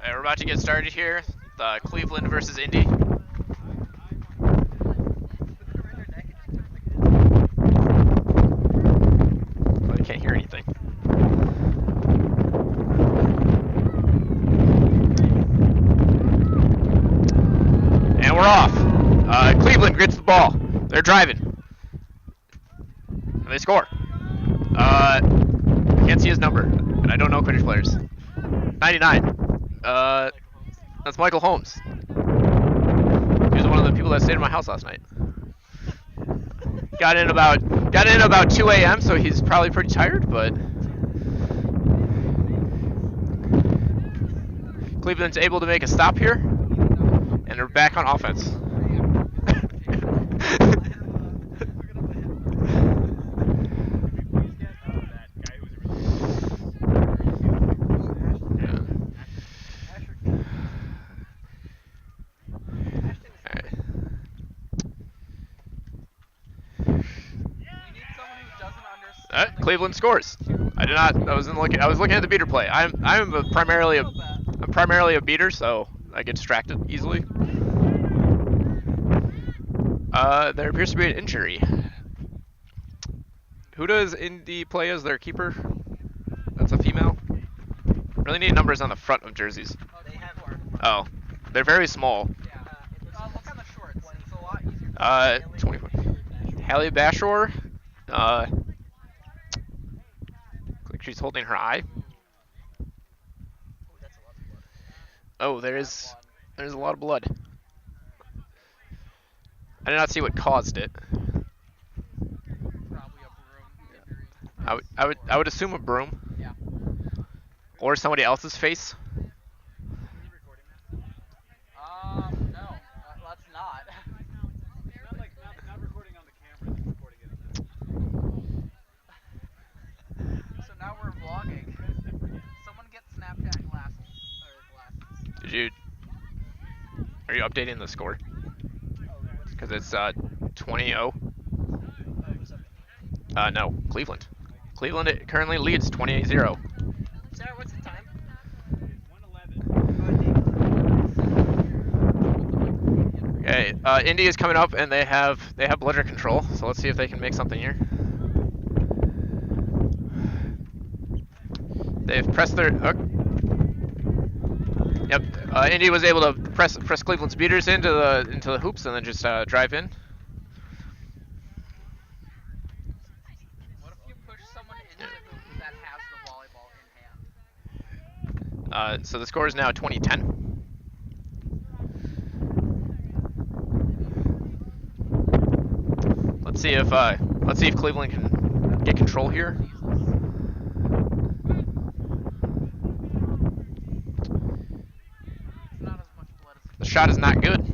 Alright, we're about to get started here. Cleveland versus Indy. Oh, I can't hear anything. And we're off. Cleveland gets the ball. They're driving. And they score. I can't see his number, and I don't know Quidditch players. 99. That's Michael Holmes. He was one of the people that stayed at my house last night. Got in about 2 a.m., so he's probably pretty tired, but Cleveland's able to make a stop here, and they're back on offense. Cleveland scores. I did not. I was looking at the beater play. I'm primarily a beater, so I get distracted easily. There appears to be an injury. Who does Indy play as their keeper? That's a female. Really need numbers on the front of jerseys. Oh, they have one. Oh, they're very small. Yeah. Look on the shorts. It's a lot easier. 24. Hallie Bashor. Like she's holding her eye. Oh, there's a lot of blood. I did not see what caused it. Probably a broom. I would assume a broom. Yeah. Or somebody else's face. No, let's not. Not recording on the camera, it's recording it. So now we're vlogging. Someone get Snapchat glasses. Did you? Are you updating the score? Because it's 20-0. No, Cleveland. Cleveland currently leads 28-0. Sarah, what's the time? 1:11. Okay, Indy is coming up, and they have bludger control. So let's see if they can make something here. They've pressed their. Yep, Indy was able to press Cleveland's beaters into the hoops and then just drive in. What if you push someone into the hoop that has the volleyball in hand? So the score is now 20-10. Let's see if Cleveland can get control here. The shot is not good.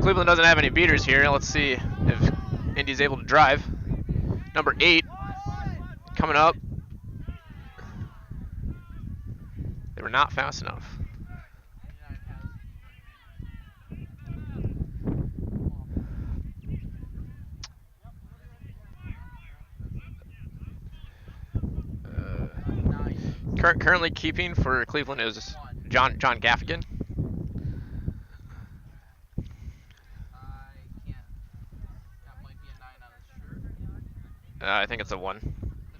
Cleveland doesn't have any beaters here. Let's see if Indy's able to drive. Number 8 coming up. They were not fast enough. Currently keeping for Cleveland is John Gaffigan. I think it's a 1. The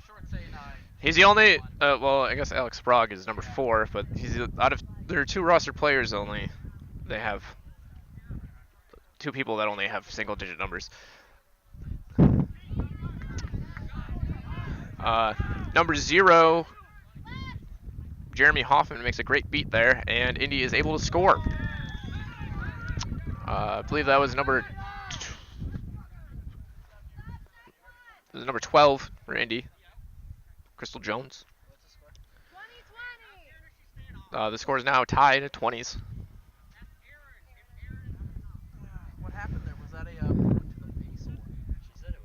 shorts say 9. He's the only. Well, I guess Alex Sprague is number 4, but he's out of. There are 2 roster players only. They have 2 people that only have single-digit numbers. Number 0. Jeremy Hoffman makes a great beat there, and Indy is able to score. I believe that was number 12 for Indy. Crystal Jones. The score is now tied at 20s. What happened there? Was that a to the face? She said it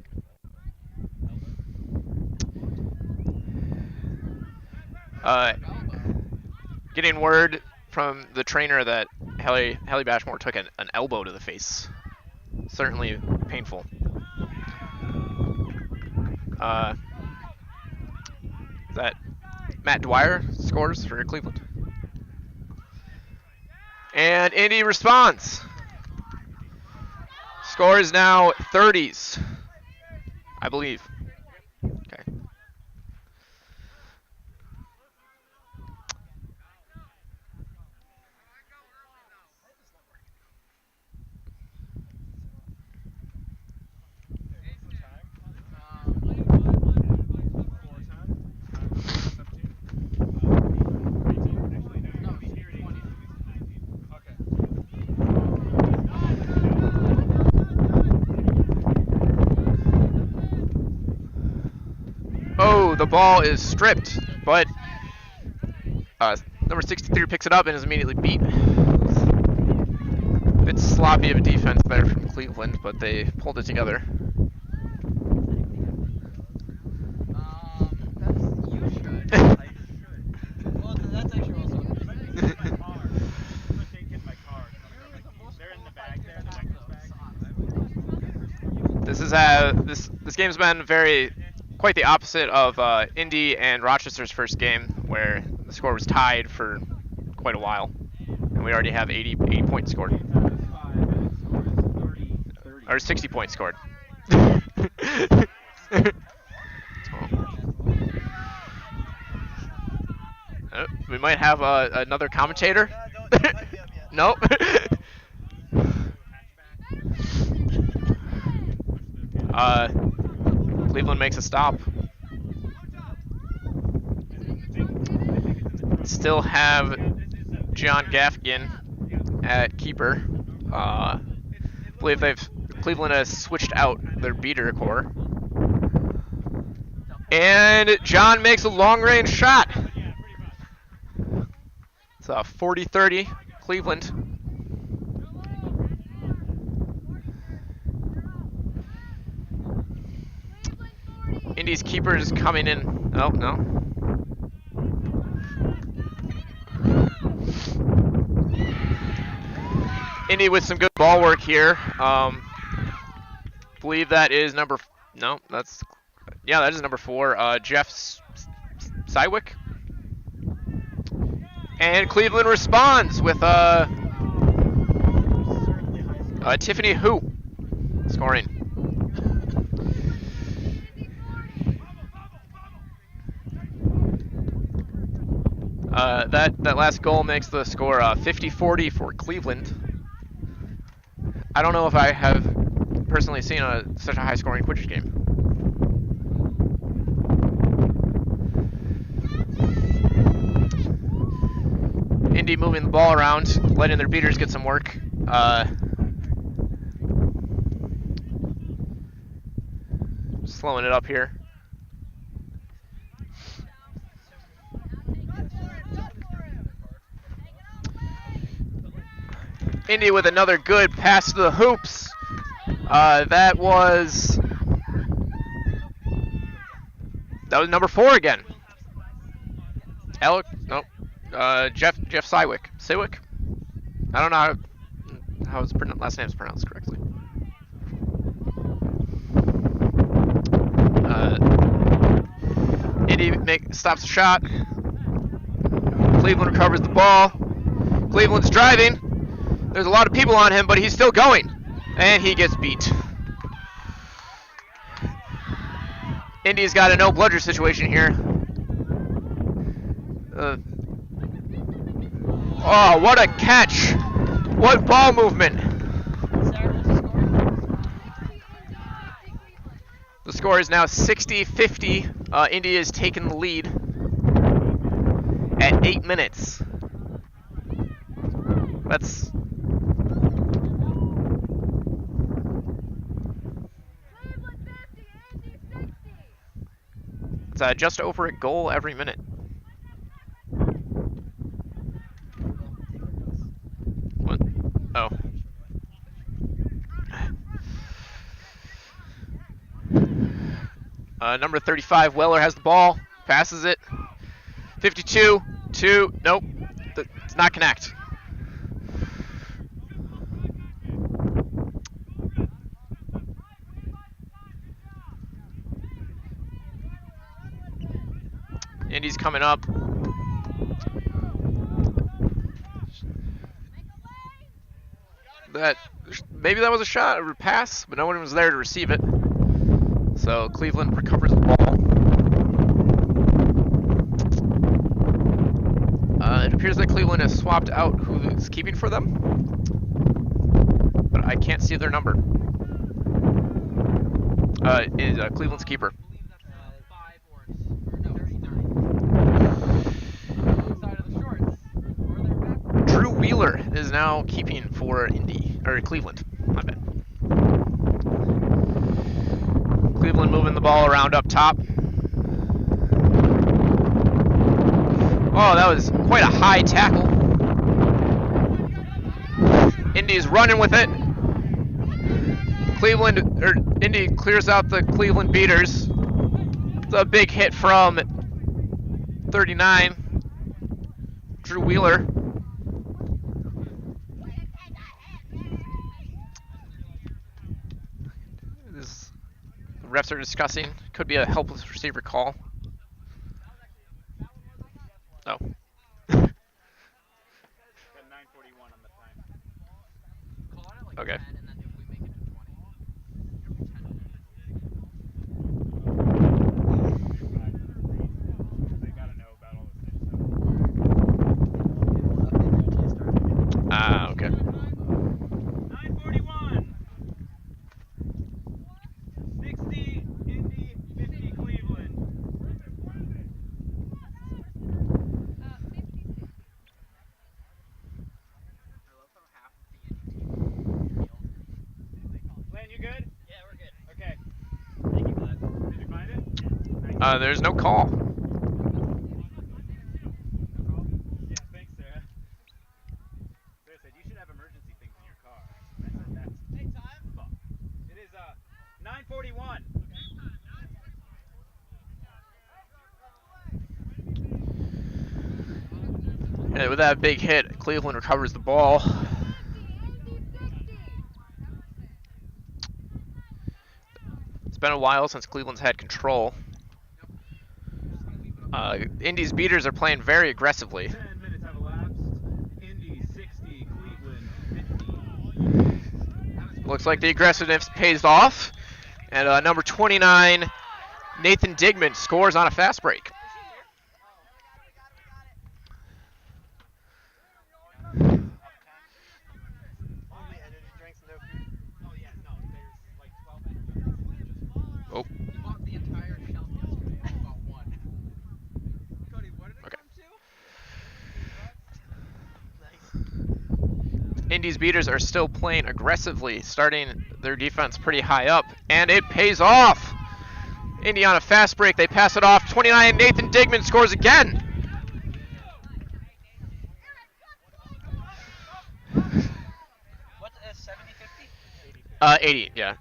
was. Getting word from the trainer that Hallie Bashmore took an elbow to the face. Certainly painful. that Matt Dwyer scores for Cleveland. And Indy responds. Score is now 30s, I believe. Okay. Oh, the ball is stripped, but number 63 picks it up and is immediately beat. A bit sloppy of a defense there from Cleveland, but they pulled it together. You should. Well, that's actually also. This game's been quite the opposite of Indy and Rochester's first game, where the score was tied for quite a while, and we already have 80 points scored, or 60 points scored. We might have another commentator. Nope. Cleveland makes a stop. Still have John Gaffigan at keeper. I believe Cleveland has switched out their beater core. And John makes a long-range shot. It's a 40-30 Cleveland. Indy's keeper is coming in. Oh, no. Indy with some good ball work here. Believe that is number... No, that's... Yeah, that is number 4. Jeff Sywick. And Cleveland responds with Tiffany Hu scoring. That last goal makes the score 50-40 for Cleveland. I don't know if I have personally seen such a high-scoring Quidditch game. Indy moving the ball around, letting their beaters get some work. Slowing it up here. Indy with another good pass to the hoops. That was number 4 again. Jeff Sywick. Sywick? I don't know how his last name is pronounced correctly. Indy stops the shot. Cleveland recovers the ball. Cleveland's driving. There's a lot of people on him, but he's still going. And he gets beat. Indy's got a no-bludger situation here. Oh, what a catch! What ball movement! The score is now 60-50. Indy has taken the lead at 8 minutes. That's... It's just over a goal every minute. What? Oh. Number 35, Weller has the ball, passes it. 52, 2, nope, it's not connect. Indy's coming up. Maybe that was a shot or a pass, but no one was there to receive it. So Cleveland recovers the ball. It appears that Cleveland has swapped out who is keeping for them, but I can't see their number. Is Cleveland's keeper. Drew Wheeler is now keeping for Cleveland. My bad. Cleveland moving the ball around up top. Oh, that was quite a high tackle. Indy's running with it. Indy clears out the Cleveland beaters. It's a big hit from 39, Drew Wheeler. The refs are discussing. Could be a helpless receiver call. Oh. Okay. Okay. 9:41. 60 Indy, 50 Cleveland. Lan, you good? Yeah, we're good. Okay. Thank you, Glenn. Did you find it? There's no call. Yeah, thanks, Sarah. Sarah said you should have emergency things in your car. That's hey, time? Fuck. It is 9:41. And with that big hit, Cleveland recovers the ball. It's been a while since Cleveland's had control. Indy's beaters are playing very aggressively. 10 minutes have elapsed. Indy 60, Cleveland 50. Looks like the aggressiveness pays off. And number 29, Nathan Digman, scores on a fast break. Oh. Indy's beaters are still playing aggressively, starting their defense pretty high up, and it pays off. Indy on a fast break, they pass it off. 29, Nathan Digman scores again. What's 70, 50? 80, yeah.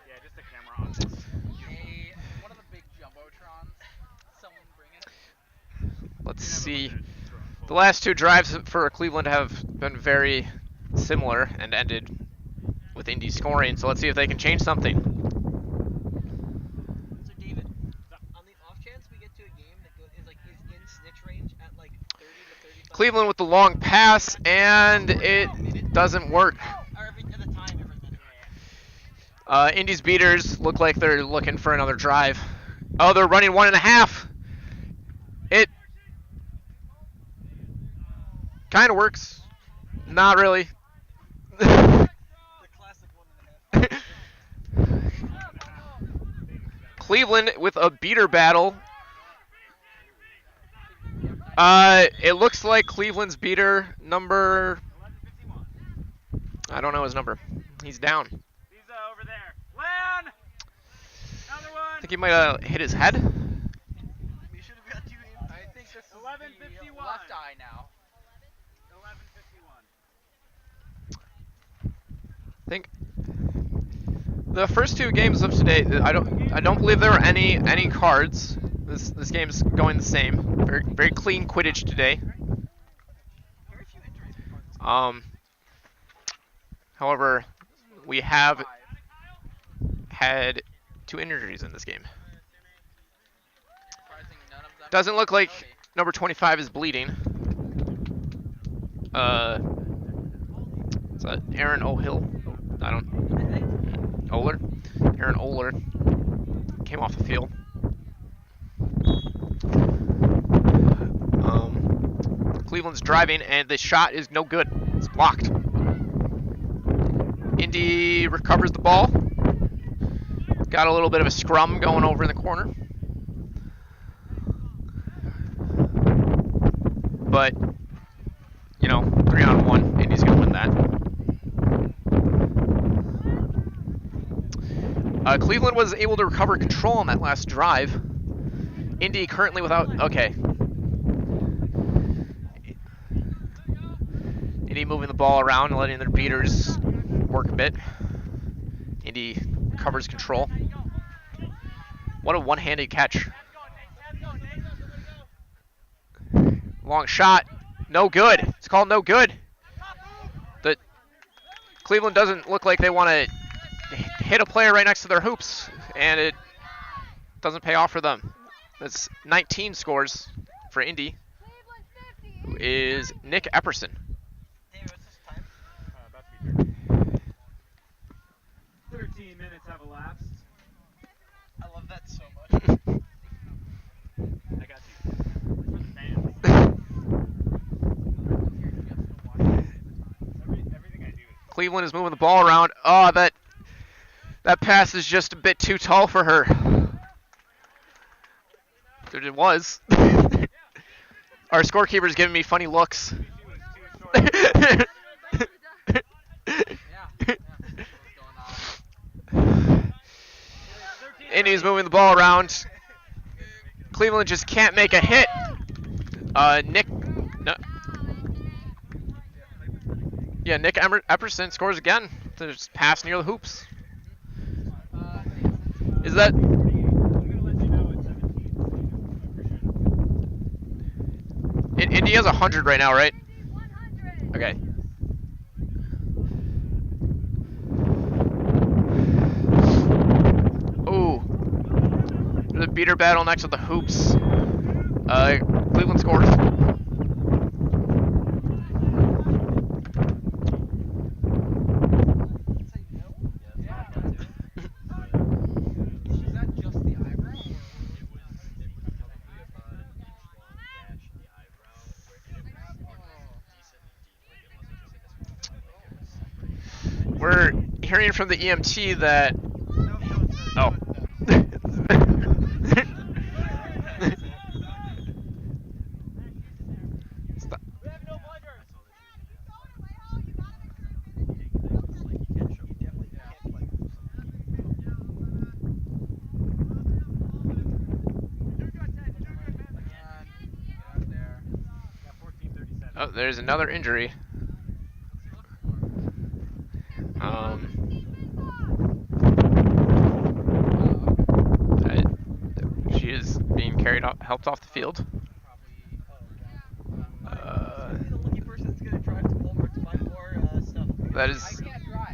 Yeah, just a camera on this. One of the big jumbotrons. Someone bring it. Let's see. The last two drives for Cleveland have been very similar and ended with Indy scoring, so let's see if they can change something. So David, on the off chance we get to a game that is in snitch range at 30 to 35. Cleveland with the long pass, and it doesn't work. Or at the time, everything. Indy's beaters look like they're looking for another drive. Oh, they're running 1.5. It kind of works. Not really. The classic 1.5. Cleveland with a beater battle. It looks like Cleveland's beater number... I don't know his number. He's down. He's over there. Lan! Another one! I think he might have hit his head. We should have got you in. I think this is 11:51. the left eye now. 11:51. I think the first two games of today, I don't believe there were any cards. This game's going the same. Very clean Quidditch today. Very few injuries before this. However, we have had 2 injuries in this game. Surprising none of them. Doesn't look like Cody. number 25 is bleeding. Is that Aaron O'Hill? I don't. Oler? Aaron Oler came off the field. Cleveland's driving, and the shot is no good. It's blocked. Indy recovers the ball. Got a little bit of a scrum going over in the corner. But, you know, 3-on-1. Indy's going to win that. Cleveland was able to recover control on that last drive. Indy currently without... Okay. Indy moving the ball around and letting their beaters work a bit. Indy recovers control. What a one-handed catch. Long shot. No good. It's called no good. The Cleveland doesn't look like they want to hit a player right next to their hoops, and it doesn't pay off for them. That's 19 scores for Indy, who is Nick Epperson. David, what's this time? About to be 13 minutes have elapsed. I love that so much. I got you. For the fans. Everything I do is... Cleveland is moving the ball around. Oh, that pass is just a bit too tall for her. It was. Our scorekeeper's giving me funny looks. She was too short. Indy's moving the ball around. Cleveland just can't make a hit. Nick Epperson scores again. Just pass near the hoops. Is that... I'm going to let you know it's 17. Indy has 100 right now, right? Okay. Ooh. There's a beater battle next to the hoops. Cleveland scores. We're hearing from the EMT that... Oh. Stop. 14:37. Oh, there's another injury. She is being helped off the field. That is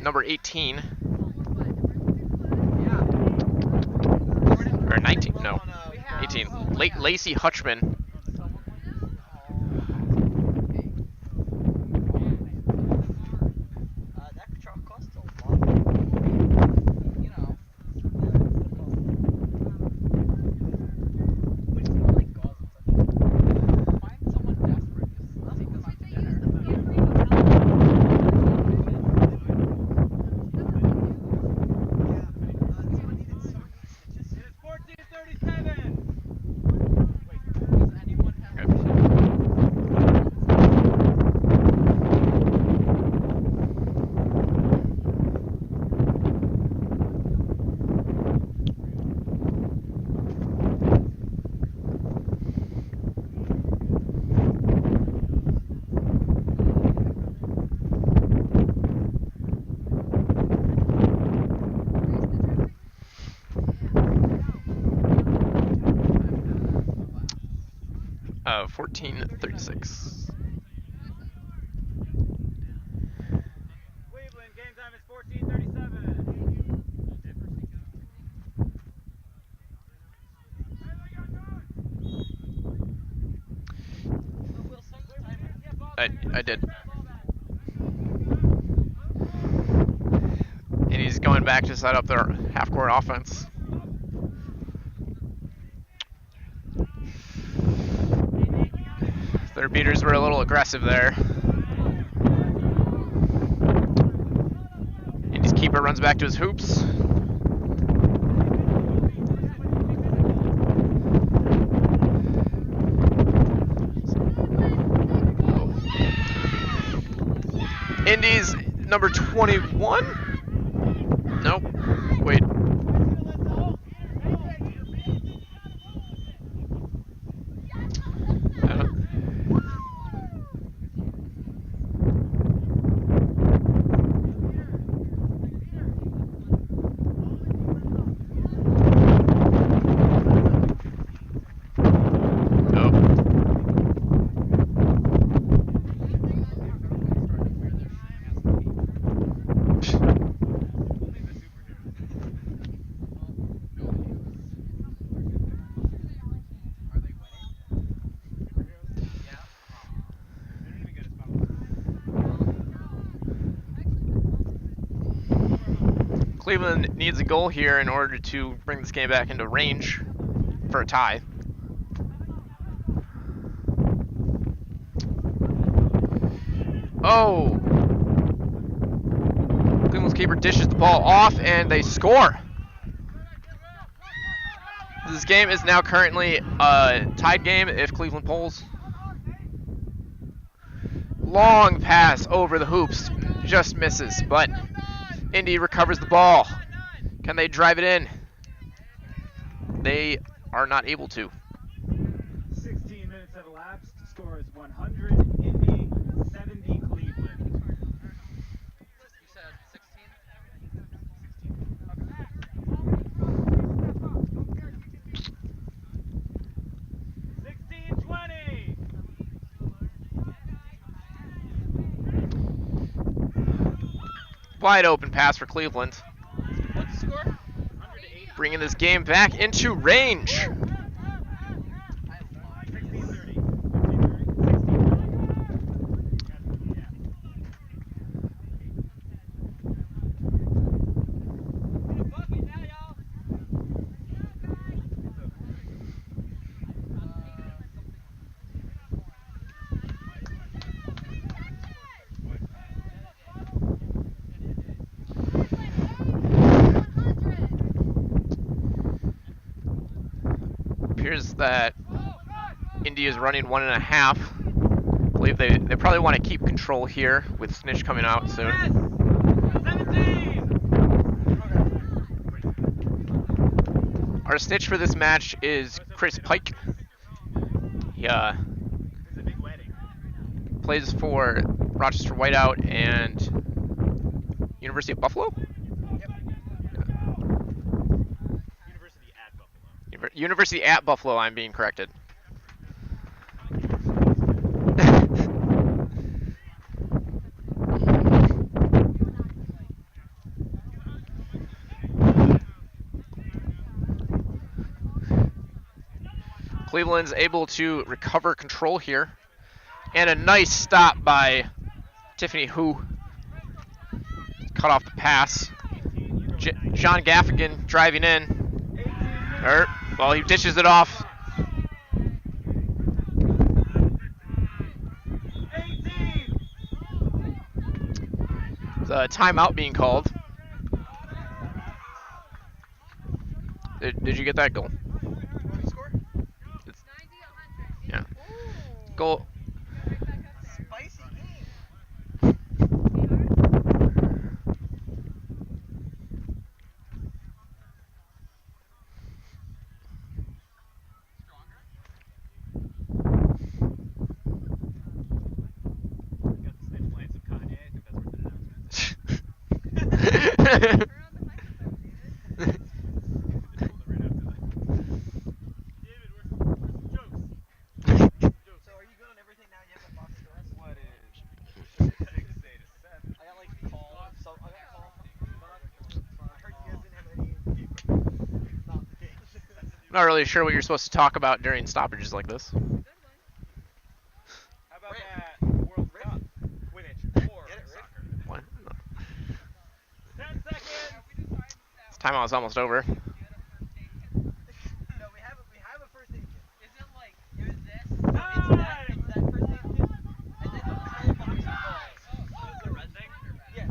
number 18. Or 19, no. 18. Lacey Hutchman. Uh, 14:36. Cleveland, game time is 14:37. I did. And he's going back to set up their half-court offense. Their beaters were a little aggressive there. Indy's keeper runs back to his hoops. Indy's number 21? Nope. Wait. Cleveland needs a goal here in order to bring this game back into range for a tie. Oh! Cleveland's keeper dishes the ball off and they score. This game is now currently a tied game if Cleveland pulls. Long pass over the hoops, just misses, but Indy recovers the ball. Can they drive it in? They are not able to. 16 minutes have elapsed. Score is 100 Indy, 70 Cleveland. You said 16? 16-20. Wide open pass for Cleveland. What's the score? Bringing this game back into range. 16-30. Appears that Indy is running 1.5. I believe they probably want to keep control here with Snitch coming out soon. 17. Our Snitch for this match is Chris Pike. He It's a big wedding. plays for Rochester Whiteout and University of Buffalo? University at Buffalo, I'm being corrected. Cleveland's able to recover control here. And a nice stop by Tiffany Hu. Cut off the pass. John Gaffigan driving in. Well, he dishes it off. The timeout being called. Did you get that goal? What's the score? Yeah. Goal. Spicy game. I'm not really sure what you're supposed to talk about during stoppages like this. How about that World Cup? Timeout's almost over. No, we have a first aid kit. Is it like here's this? No, it's that first aid kit. And then a small box of balls. Oh, the red thing? Yeah.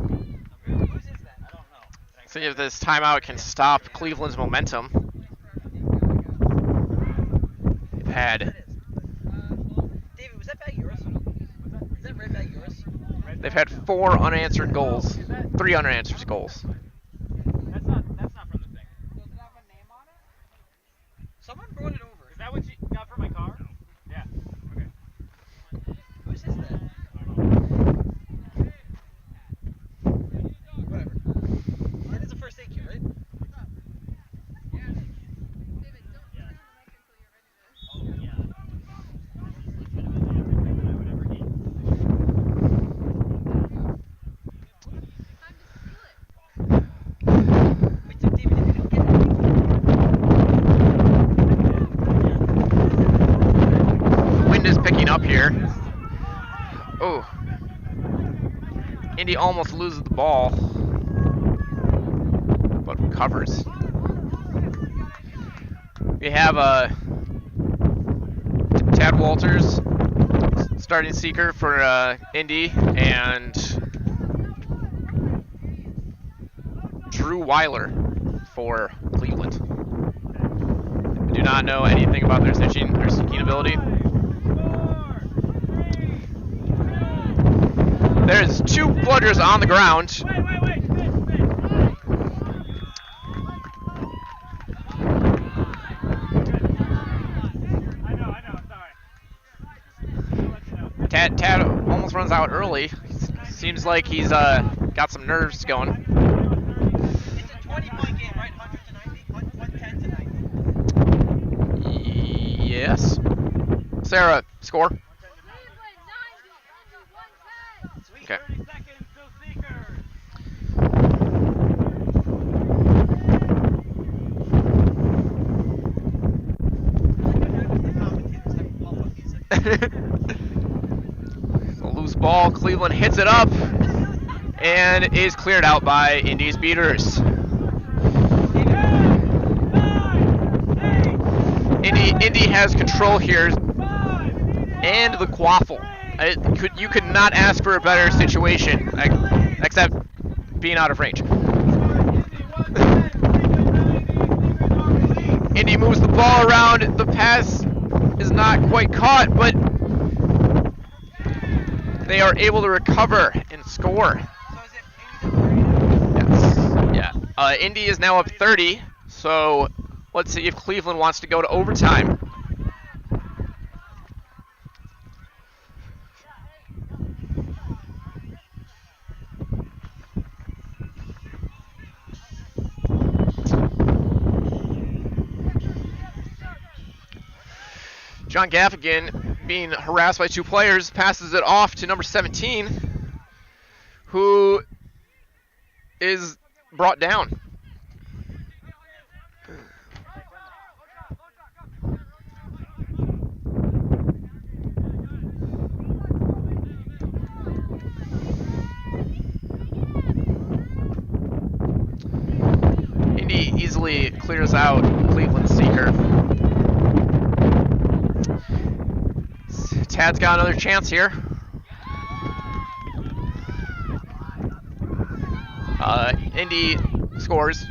Whose is that? I don't know. See if this timeout can stop Cleveland's momentum. They've had David, was that bag yours? Is that red bag yours? they've had 4 unanswered goals, 3 unanswered goals. That's not from the thing. Does it have a name on it? Someone brought it over. Is that what you got for my car? Yeah. Okay. Whose is that? Whatever. That is a first aid kit, right? Oh yeah. Legitimately everything that I would ever need. Wait, so David, did you get that? Wind is picking up here. Oh. Indy almost loses the ball, but recovers. We have Tad Walters, starting seeker for Indy, and Drew Weiler for Cleveland. I do not know anything about their seeking ability. There's 2 bludgers on the ground. Wait. I know, sorry. Tad almost runs out early. Seems like he's got some nerves going. It's a 20-point game, right? 100 to 90? 110 to 90? Yes. Sarah, score. Sweet. Okay. 30 seconds till Seekers. A loose ball. Cleveland hits it up and is cleared out by Indy's beaters. Indy has control here and the quaffle. You could not ask for a better situation, except being out of range. Indy moves the ball around. The pass is not quite caught, but they are able to recover and score. So is it 30 now? Yes. Yeah. Indy is now up 30, so let's see if Cleveland wants to go to overtime. John Gaffigan, being harassed by 2 players, passes it off to number 17, who is brought down. Indy easily clears out Cleveland's seeker. Tad's got another chance here. Indy scores.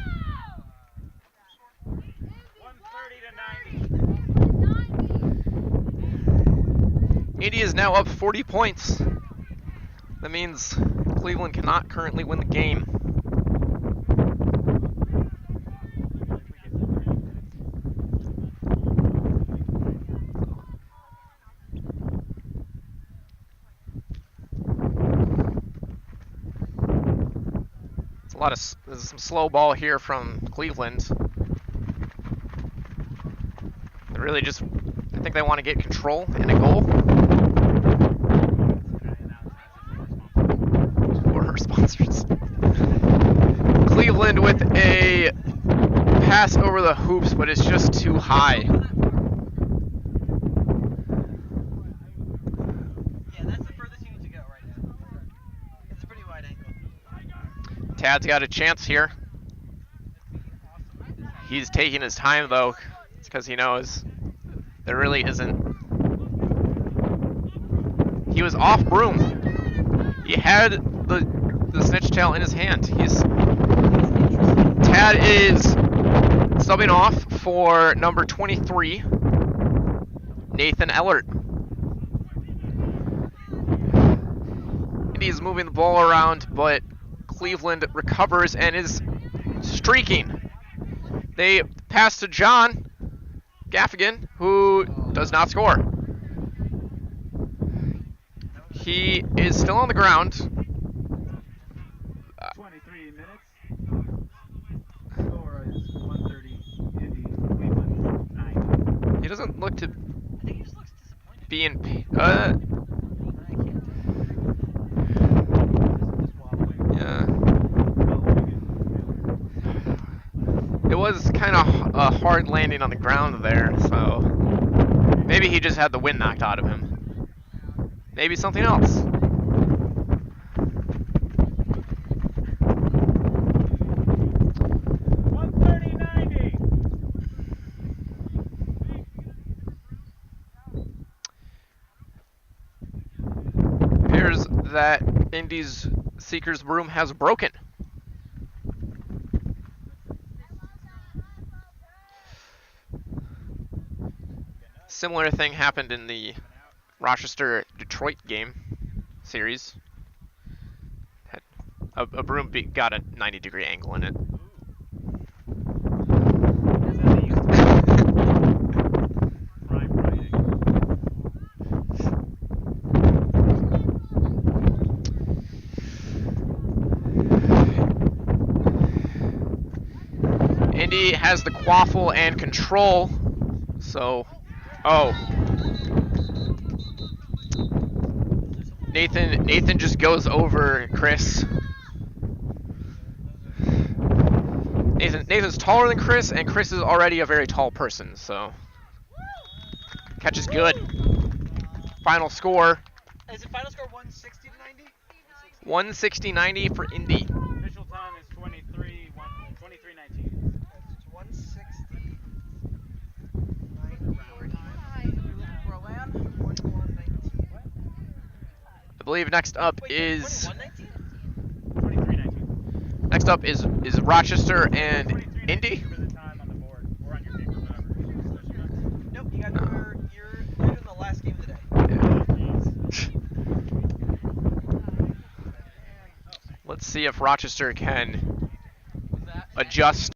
130 to 90. Indy is now up 40 points. That means Cleveland cannot currently win the game. There's some slow ball here from Cleveland. They really just, I think they want to get control and a goal. Who are her sponsors? Cleveland with a pass over the hoops, but it's just too high. Yeah, that's the furthest you need to go right now. It's a pretty wide angle. Tad's got a chance here. He's taking his time though, because he knows there really isn't. He was off broom. He had the snitch tail in his hand. Tad is subbing off for number 23, Nathan Ellert. He's moving the ball around, but Cleveland recovers and is streaking. They pass to John Gaffigan, who does not score. He is still on the ground. 23 minutes. Score is 130. Indy, Cleveland, 9. He doesn't look to I think he just looks disappointed. be in. I can't. Yeah. It was kind of a hard landing on the ground there, so maybe he just had the wind knocked out of him. Maybe something else. Appears that Indy's Seeker's broom has broken. Similar thing happened in the Rochester-Detroit game series. A broom got a 90-degree angle in it. Indy has the quaffle and control, so... Oh. Nathan just goes over Chris. Nathan's taller than Chris, and Chris is already a very tall person, so... Catch is good. Final score. Is it final score 160 to 90? 160-90 for Indy. Official time is 23:19. It's 160. I believe next up is 23:19. next up is Rochester and Indy. Nope, you got you're doing the last game of the day. Let's see if Rochester can adjust